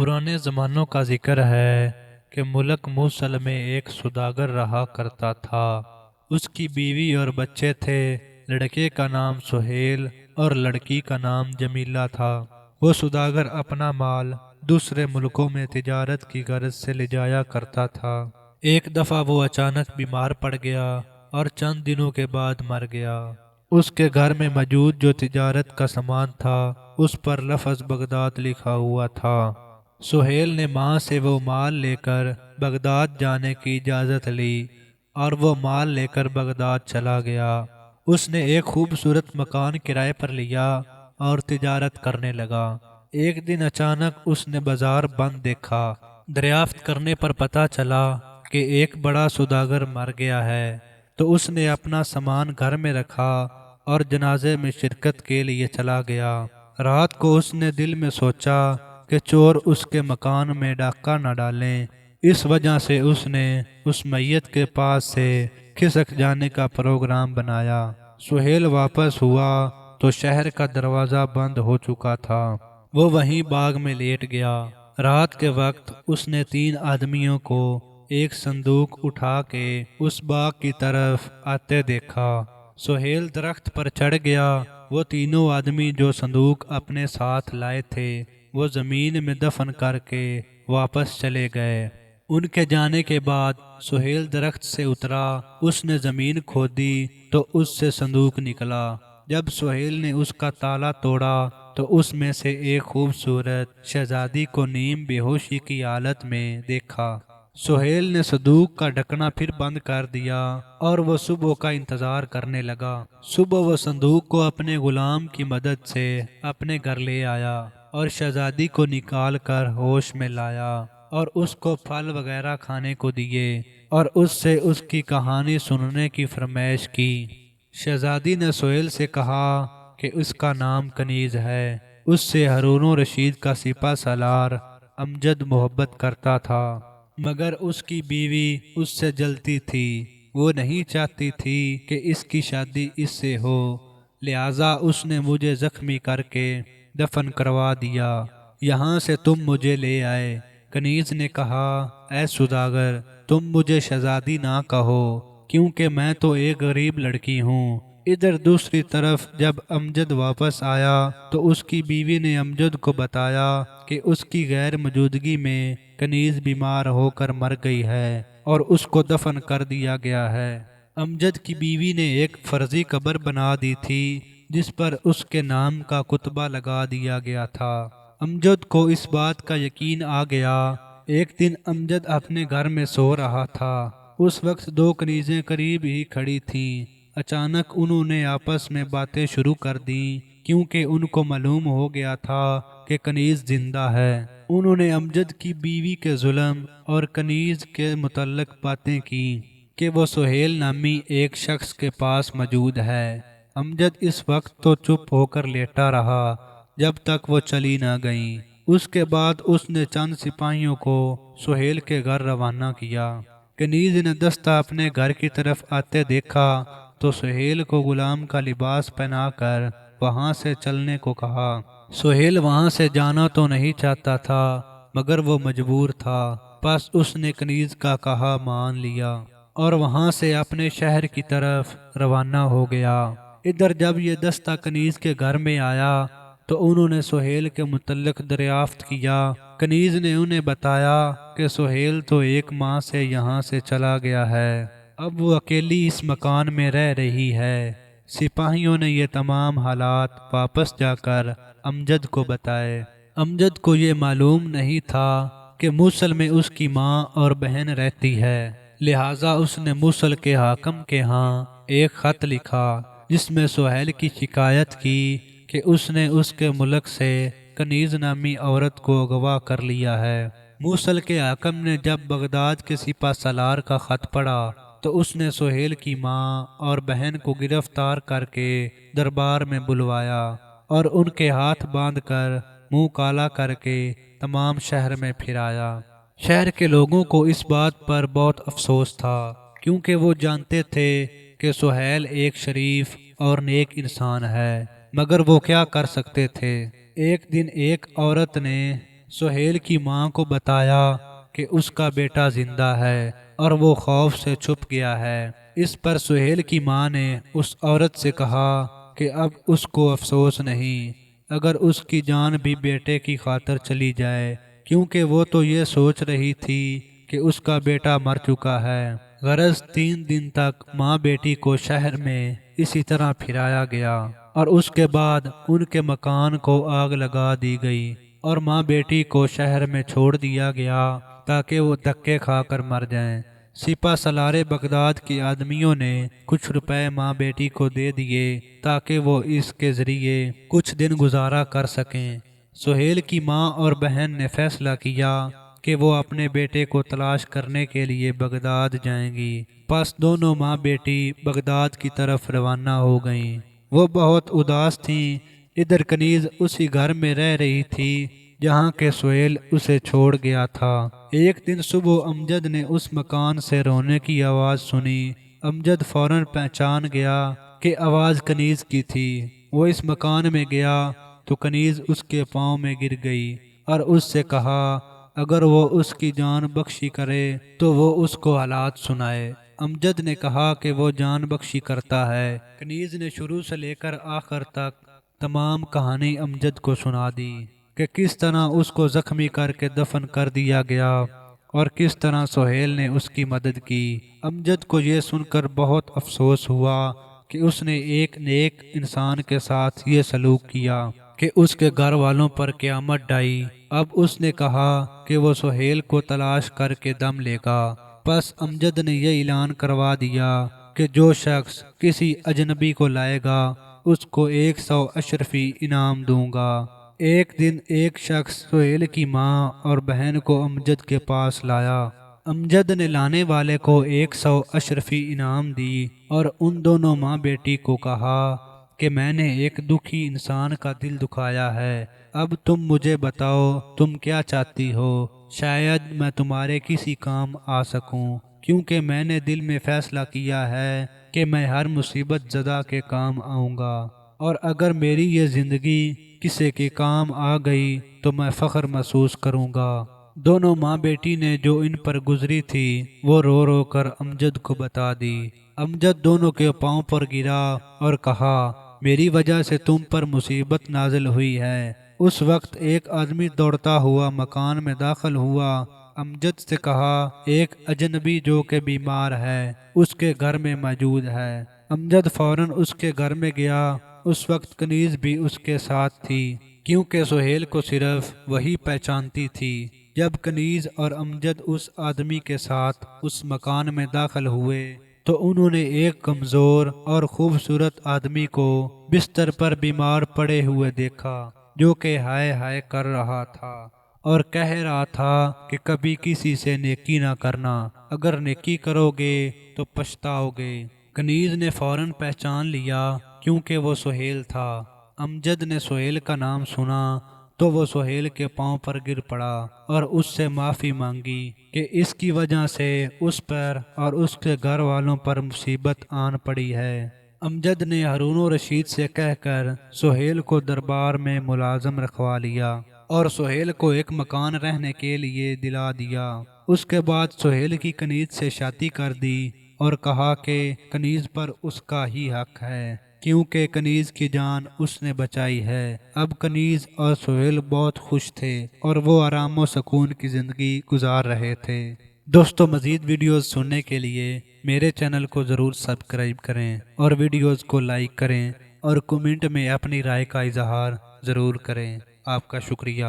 پرانے زمانوں کا ذکر ہے کہ ملک موصل میں ایک سوداگر رہا کرتا تھا۔ اس کی بیوی اور بچے تھے۔ لڑکے کا نام سہیل اور لڑکی کا نام جمیلہ تھا۔ وہ سوداگر اپنا مال دوسرے ملکوں میں تجارت کی غرض سے لے جایا کرتا تھا۔ ایک دفعہ وہ اچانک بیمار پڑ گیا اور چند دنوں کے بعد مر گیا۔ اس کے گھر میں موجود جو تجارت کا سامان تھا اس پر لفظ بغداد لکھا ہوا تھا۔ سہیل نے ماں سے وہ مال لے کر بغداد جانے کی اجازت لی اور وہ مال لے کر بغداد چلا گیا۔ اس نے ایک خوبصورت مکان کرائے پر لیا اور تجارت کرنے لگا۔ ایک دن اچانک اس نے بازار بند دیکھا۔ دریافت کرنے پر پتہ چلا کہ ایک بڑا سوداگر مر گیا ہے، تو اس نے اپنا سامان گھر میں رکھا اور جنازے میں شرکت کے لیے چلا گیا۔ رات کو اس نے دل میں سوچا کہ چور اس کے مکان میں ڈاکہ نہ ڈالیں، اس وجہ سے اس نے اس میت کے پاس سے کھسک جانے کا پروگرام بنایا۔ سہیل واپس ہوا تو شہر کا دروازہ بند ہو چکا تھا۔ وہ وہیں باغ میں لیٹ گیا۔ رات کے وقت اس نے 3 آدمیوں کو ایک صندوق اٹھا کے اس باغ کی طرف آتے دیکھا۔ سہیل درخت پر چڑھ گیا۔ وہ تینوں آدمی جو صندوق اپنے ساتھ لائے تھے وہ زمین میں دفن کر کے واپس چلے گئے۔ ان کے جانے کے بعد سہیل درخت سے اترا۔ اس نے زمین کھودی تو اس سے صندوق نکلا۔ جب سہیل نے اس کا تالا توڑا تو اس میں سے ایک خوبصورت شہزادی کو نیم بے ہوشی کی حالت میں دیکھا۔ سہیل نے صندوق کا ڈھکنا پھر بند کر دیا اور وہ صبح کا انتظار کرنے لگا۔ صبح وہ صندوق کو اپنے غلام کی مدد سے اپنے گھر لے آیا اور شہزادی کو نکال کر ہوش میں لایا اور اس کو پھل وغیرہ کھانے کو دیے اور اس سے اس کی کہانی سننے کی فرمائش کی۔ شہزادی نے سہیل سے کہا کہ اس کا نام کنیز ہے۔ اس سے ہارون الرشید کا سپہ سالار امجد محبت کرتا تھا، مگر اس کی بیوی اس سے جلتی تھی۔ وہ نہیں چاہتی تھی کہ اس کی شادی اس سے ہو، لہٰذا اس نے مجھے زخمی کر کے دفن کروا دیا۔ یہاں سے تم مجھے لے آئے۔ کنیز نے کہا، اے سوداگر، تم مجھے شہزادی نہ کہو، کیونکہ میں تو ایک غریب لڑکی ہوں۔ ادھر دوسری طرف جب امجد واپس آیا تو اس کی بیوی نے امجد کو بتایا کہ اس کی غیر موجودگی میں کنیز بیمار ہو کر مر گئی ہے اور اس کو دفن کر دیا گیا ہے۔ امجد کی بیوی نے ایک فرضی قبر بنا دی تھی جس پر اس کے نام کا کتبہ لگا دیا گیا تھا۔ امجد کو اس بات کا یقین آ گیا۔ ایک دن امجد اپنے گھر میں سو رہا تھا۔ اس وقت 2 کنیزیں قریب ہی کھڑی تھیں۔ اچانک انہوں نے آپس میں باتیں شروع کر دیں، کیونکہ ان کو معلوم ہو گیا تھا کہ کنیز زندہ ہے۔ انہوں نے امجد کی بیوی کے ظلم اور کنیز کے متعلق باتیں کی کہ وہ سہیل نامی ایک شخص کے پاس موجود ہے۔ امجد اس وقت تو چپ ہو کر لیٹا رہا جب تک وہ چلی نہ گئیں۔ اس کے بعد اس نے چند سپاہیوں کو سہیل کے گھر روانہ کیا۔ کنیز نے دستہ اپنے گھر کی طرف آتے دیکھا تو سہیل کو غلام کا لباس پہنا کر وہاں سے چلنے کو کہا۔ سہیل وہاں سے جانا تو نہیں چاہتا تھا، مگر وہ مجبور تھا۔ پس اس نے کنیز کا کہا مان لیا اور وہاں سے اپنے شہر کی طرف روانہ ہو گیا۔ ادھر جب یہ دستہ کنیز کے گھر میں آیا تو انہوں نے سہیل کے متعلق دریافت کیا۔ کنیز نے انہیں بتایا کہ سہیل تو 1 ماہ سے یہاں سے چلا گیا ہے، اب وہ اکیلی اس مکان میں رہ رہی ہے۔ سپاہیوں نے یہ تمام حالات واپس جا کر امجد کو بتائے۔ امجد کو یہ معلوم نہیں تھا کہ موصل میں اس کی ماں اور بہن رہتی ہے، لہٰذا اس نے موصل کے حاکم کے ہاں ایک خط لکھا جس میں سہیل کی شکایت کی کہ اس نے اس کے ملک سے کنیز نامی عورت کو اغوا کر لیا ہے۔ موصل کے حاکم نے جب بغداد کے سپہ سالار کا خط پڑھا تو اس نے سہیل کی ماں اور بہن کو گرفتار کر کے دربار میں بلوایا اور ان کے ہاتھ باندھ کر منہ کالا کر کے تمام شہر میں پھرایا۔ شہر کے لوگوں کو اس بات پر بہت افسوس تھا، کیونکہ وہ جانتے تھے کہ سہیل ایک شریف اور نیک انسان ہے، مگر وہ کیا کر سکتے تھے۔ ایک دن ایک عورت نے سہیل کی ماں کو بتایا کہ اس کا بیٹا زندہ ہے اور وہ خوف سے چھپ گیا ہے۔ اس پر سہیل کی ماں نے اس عورت سے کہا کہ اب اس کو افسوس نہیں اگر اس کی جان بھی بیٹے کی خاطر چلی جائے، کیونکہ وہ تو یہ سوچ رہی تھی کہ اس کا بیٹا مر چکا ہے۔ غرض 3 دن تک ماں بیٹی کو شہر میں اسی طرح پھرایا گیا اور اس کے بعد ان کے مکان کو آگ لگا دی گئی اور ماں بیٹی کو شہر میں چھوڑ دیا گیا تاکہ وہ دھکے کھا کر مر جائیں۔ سپہ سالار بغداد کے آدمیوں نے کچھ روپے ماں بیٹی کو دے دیے تاکہ وہ اس کے ذریعے کچھ دن گزارا کر سکیں۔ سہیل کی ماں اور بہن نے فیصلہ کیا کہ وہ اپنے بیٹے کو تلاش کرنے کے لیے بغداد جائیں گی۔ پس دونوں ماں بیٹی بغداد کی طرف روانہ ہو گئیں۔ وہ بہت اداس تھیں۔ ادھر کنیز اسی گھر میں رہ رہی تھی جہاں کے سہیل اسے چھوڑ گیا تھا۔ ایک دن صبح امجد نے اس مکان سے رونے کی آواز سنی۔ امجد فوراً پہچان گیا کہ آواز کنیز کی تھی۔ وہ اس مکان میں گیا تو کنیز اس کے پاؤں میں گر گئی اور اس سے کہا اگر وہ اس کی جان بخشی کرے تو وہ اس کو حالات سنائے۔ امجد نے کہا کہ وہ جان بخشی کرتا ہے۔ کنیز نے شروع سے لے کر آخر تک تمام کہانی امجد کو سنا دی کہ کس طرح اس کو زخمی کر کے دفن کر دیا گیا اور کس طرح سہیل نے اس کی مدد کی۔ امجد کو یہ سن کر بہت افسوس ہوا کہ اس نے ایک نیک انسان کے ساتھ یہ سلوک کیا کہ اس کے گھر والوں پر قیامت ڈائی۔ اب اس نے کہا کہ وہ سہیل کو تلاش کر کے دم لے گا۔ پس امجد نے یہ اعلان کروا دیا کہ جو شخص کسی اجنبی کو لائے گا اس کو 100 اشرفی انعام دوں گا۔ ایک دن ایک شخص سہیل کی ماں اور بہن کو امجد کے پاس لایا۔ امجد نے لانے والے کو 100 اشرفی انعام دی اور ان دونوں ماں بیٹی کو کہا کہ میں نے ایک دکھی انسان کا دل دکھایا ہے، اب تم مجھے بتاؤ تم کیا چاہتی ہو، شاید میں تمہارے کسی کام آ سکوں، کیونکہ میں نے دل میں فیصلہ کیا ہے کہ میں ہر مصیبت زدہ کے کام آؤں گا، اور اگر میری یہ زندگی کسی کے کام آ گئی تو میں فخر محسوس کروں گا۔ دونوں ماں بیٹی نے جو ان پر گزری تھی وہ رو رو کر امجد کو بتا دی۔ امجد دونوں کے پاؤں پر گرا اور کہا میری وجہ سے تم پر مصیبت نازل ہوئی ہے۔ اس وقت ایک آدمی دوڑتا ہوا مکان میں داخل ہوا۔ امجد سے کہا ایک اجنبی جو کہ بیمار ہے اس کے گھر میں موجود ہے۔ امجد فوراً اس کے گھر میں گیا۔ اس وقت کنیز بھی اس کے ساتھ تھی کیونکہ سہیل کو صرف وہی پہچانتی تھی۔ جب کنیز اور امجد اس آدمی کے ساتھ اس مکان میں داخل ہوئے تو انہوں نے ایک کمزور اور خوبصورت آدمی کو بستر پر بیمار پڑے ہوئے دیکھا جو کہ ہائے ہائے کر رہا تھا اور کہہ رہا تھا کہ کبھی کسی سے نیکی نہ کرنا، اگر نیکی کرو گے تو پچھتاؤ گے۔ کنیز نے فوراً پہچان لیا کیونکہ وہ سہیل تھا۔ امجد نے سہیل کا نام سنا تو وہ سہیل کے پاؤں پر گر پڑا اور اس سے معافی مانگی کہ اس کی وجہ سے اس پر اور اس کے گھر والوں پر مصیبت آن پڑی ہے۔ امجد نے ہارون الرشید سے کہہ کر سہیل کو دربار میں ملازم رکھوا لیا اور سہیل کو ایک مکان رہنے کے لیے دلا دیا۔ اس کے بعد سہیل کی کنیز سے شادی کر دی اور کہا کہ کنیز پر اس کا ہی حق ہے کیونکہ کنیز کی جان اس نے بچائی ہے۔ اب کنیز اور سہیل بہت خوش تھے اور وہ آرام و سکون کی زندگی گزار رہے تھے۔ دوستو مزید ویڈیوز سننے کے لیے میرے چینل کو ضرور سبسکرائب کریں اور ویڈیوز کو لائک کریں اور کمنٹ میں اپنی رائے کا اظہار ضرور کریں۔ آپ کا شکریہ۔